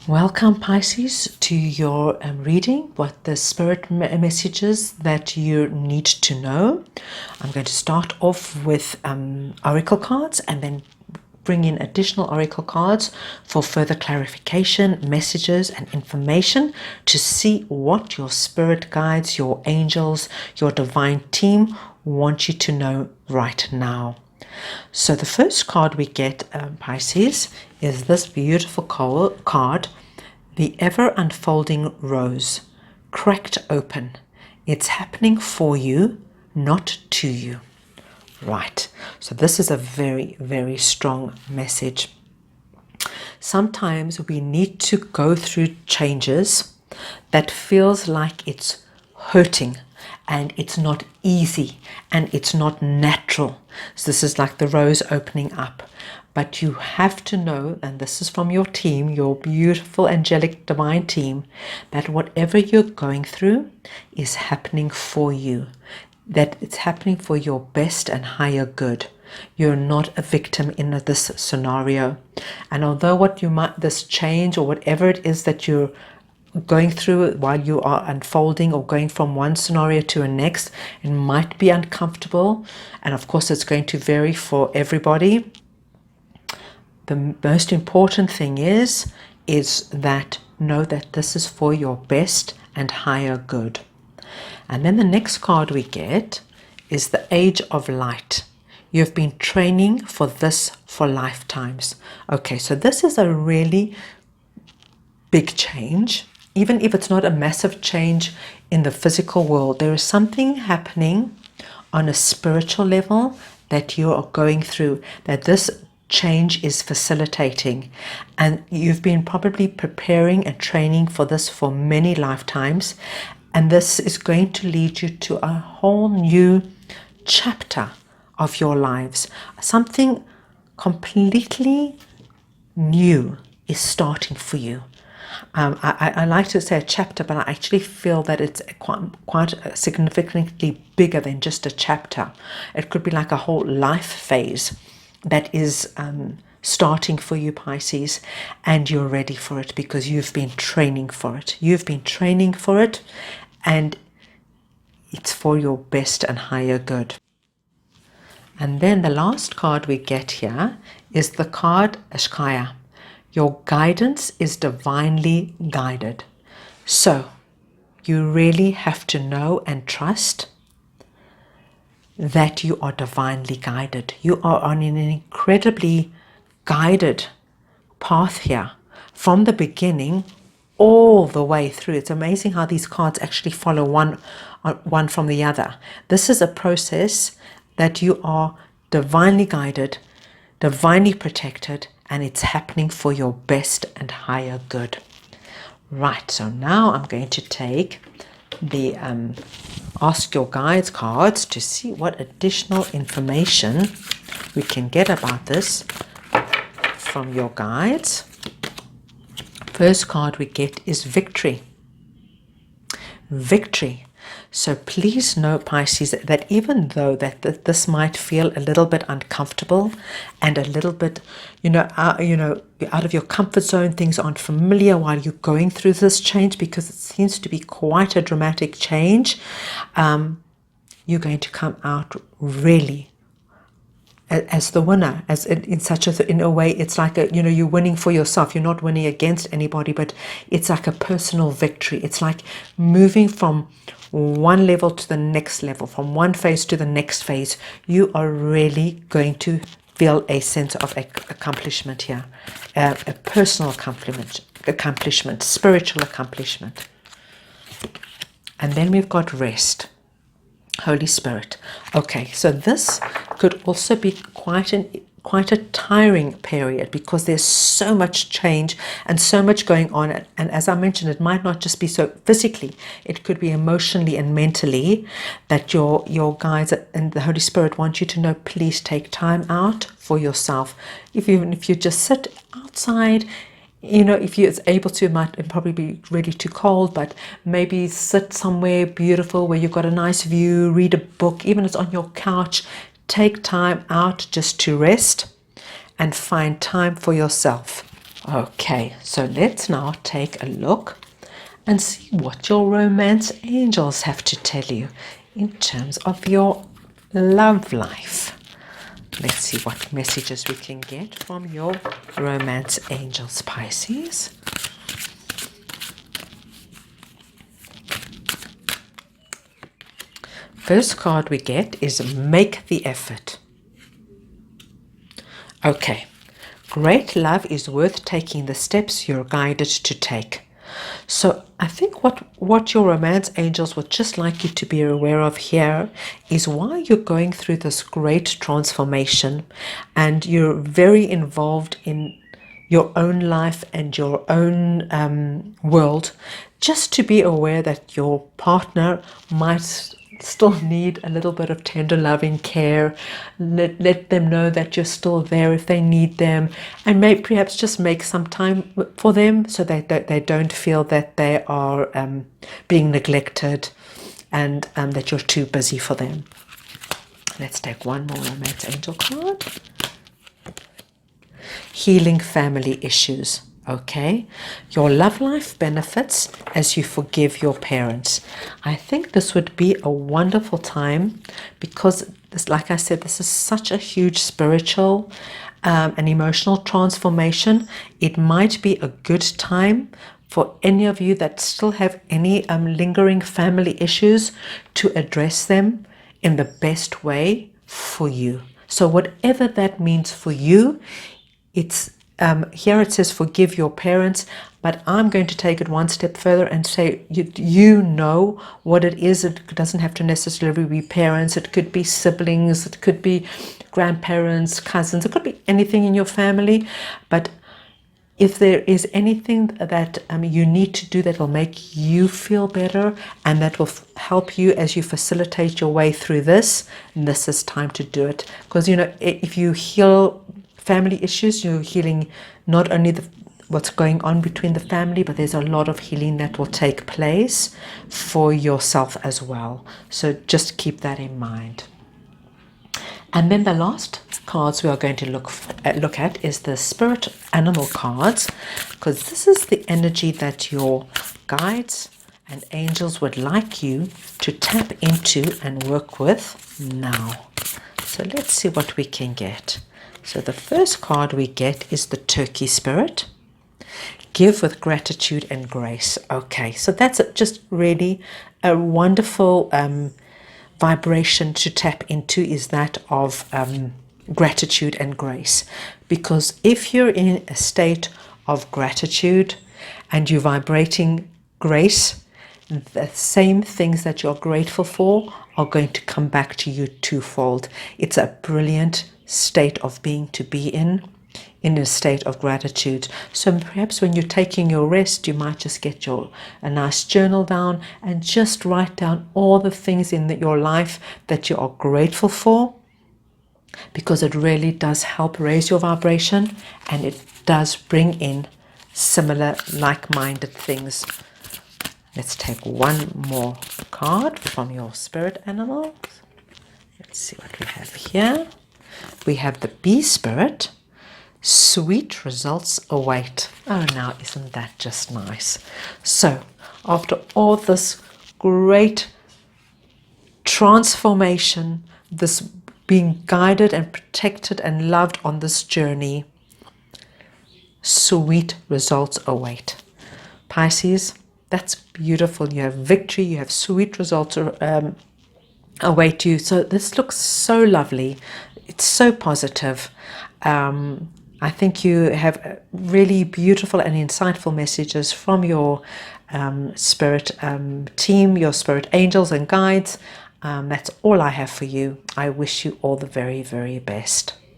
Welcome, Pisces, to your reading, what the spirit messages that you need to know. I'm going to start off with oracle cards and then bring in additional oracle cards for further clarification, messages, and information to see what your spirit guides, your angels, your divine team want you to know right now. So the first card we get, Pisces, is this beautiful card, the ever unfolding rose, cracked open. It's happening for you, not to you. Right. So this is a very, very strong message. Sometimes we need to go through changes that feels like it's hurting and it's not easy and it's not natural. So this is like the rose opening up. But you have to know, and this is from your team, your beautiful angelic divine team, that whatever you're going through is happening for you, that it's happening for your best and higher good. You're not a victim in this scenario. And although this change or whatever it is that you're going through while you are unfolding or going from one scenario to the next, it might be uncomfortable. And of course, it's going to vary for everybody. The most important thing is that know that this is for your best and higher good. And then the next card we get is the Age of Light. You've been training for this for lifetimes. Okay, so this is a really big change. Even if it's not a massive change in the physical world, there is something happening on a spiritual level that you are going through, that this change is facilitating, and you've been probably preparing and training for this for many lifetimes, and this is going to lead you to a whole new chapter of your lives. Something completely new is starting for you. I like to say a chapter, but I actually feel that it's quite significantly bigger than just a chapter. It could be like a whole life phase that is starting for you, Pisces, and you're ready for it because you've been training for it. You've been training for it, and it's for your best and higher good. And then the last card we get here is the card Ashkaya. Your guidance is divinely guided. So you really have to know and trust that you are divinely guided. You are on an incredibly guided path here from the beginning all the way through. It's amazing how these cards actually follow one from the other. This is a process that you are divinely guided, divinely protected, and it's happening for your best and higher good. Right, so now I'm going to take the Ask Your Guides cards to see what additional information we can get about this from your guides. First card we get is Victory. Victory. So please know, Pisces, that even though that this might feel a little bit uncomfortable and a little bit, out of your comfort zone, things aren't familiar while you're going through this change, because it seems to be quite a dramatic change, you're going to come out really as the winner, as in a way, it's like you're winning for yourself. You're not winning against anybody, but it's like a personal victory. It's like moving from one level to the next level, from one phase to the next phase. You are really going to feel a sense of accomplishment here, a personal accomplishment, spiritual accomplishment. And then we've got rest. Holy Spirit. Okay, so this could also be quite a tiring period, because there's so much change and so much going on. And as I mentioned, it might not just be so physically, it could be emotionally and mentally, that your guides and the Holy Spirit want you to know, please take time out for yourself. Even if you just sit outside, if you're able to, it might probably be really too cold, but maybe sit somewhere beautiful where you've got a nice view, read a book, even if it's on your couch. Take time out just to rest and find time for yourself. Okay, so let's now take a look and see what your romance angels have to tell you in terms of your love life. Let's see what messages we can get from your romance angels, Pisces. First card we get is make the effort. Okay, great love is worth taking the steps you're guided to take. So I think what your romance angels would just like you to be aware of here is while you're going through this great transformation and you're very involved in your own life and your own world, just to be aware that your partner might still need a little bit of tender loving care. Let them know that you're still there if they need them, and maybe perhaps just make some time for them so that they don't feel that they are being neglected and that you're too busy for them. Let's take one more romance angel card. Healing family issues. Okay, your love life benefits as you forgive your parents. I think this would be a wonderful time because, this, like I said, this is such a huge spiritual and emotional transformation. It might be a good time for any of you that still have any lingering family issues to address them in the best way for you. So whatever that means for you, it's here it says forgive your parents, but I'm going to take it one step further and say you know what it is. It doesn't have to necessarily be parents. It could be siblings. It could be grandparents, cousins. It could be anything in your family. But if there is anything that you need to do that will make you feel better and that will help you as you facilitate your way through this is time to do it. Because, you know, if you heal family issues, you're healing not only what's going on between the family, but there's a lot of healing that will take place for yourself as well. So just keep that in mind. And then the last cards we are going to look at is the spirit animal cards, because this is the energy that your guides and angels would like you to tap into and work with now. So let's see what we can get. So the first card we get is the turkey spirit. Give with gratitude and grace. Okay, so that's just really a wonderful vibration to tap into, is that of gratitude and grace. Because if you're in a state of gratitude and you're vibrating grace, the same things that you're grateful for are going to come back to you twofold. It's a brilliant state of being to be in a state of gratitude. So perhaps when you're taking your rest, you might just get a nice journal down and just write down all the things in your life that you are grateful for, because it really does help raise your vibration and it does bring in similar like-minded things. Let's take one more card from your spirit animals. Let's see what we have here. We have the bee spirit. Sweet results await. Oh, now isn't that just nice? So after all this great transformation, this being guided and protected and loved on this journey, sweet results await. Pisces, that's beautiful. You have victory, you have sweet results await you. So this looks so lovely. It's so positive. I think you have really beautiful and insightful messages from your spirit team, your spirit angels and guides. That's all I have for you. I wish you all the very, very best.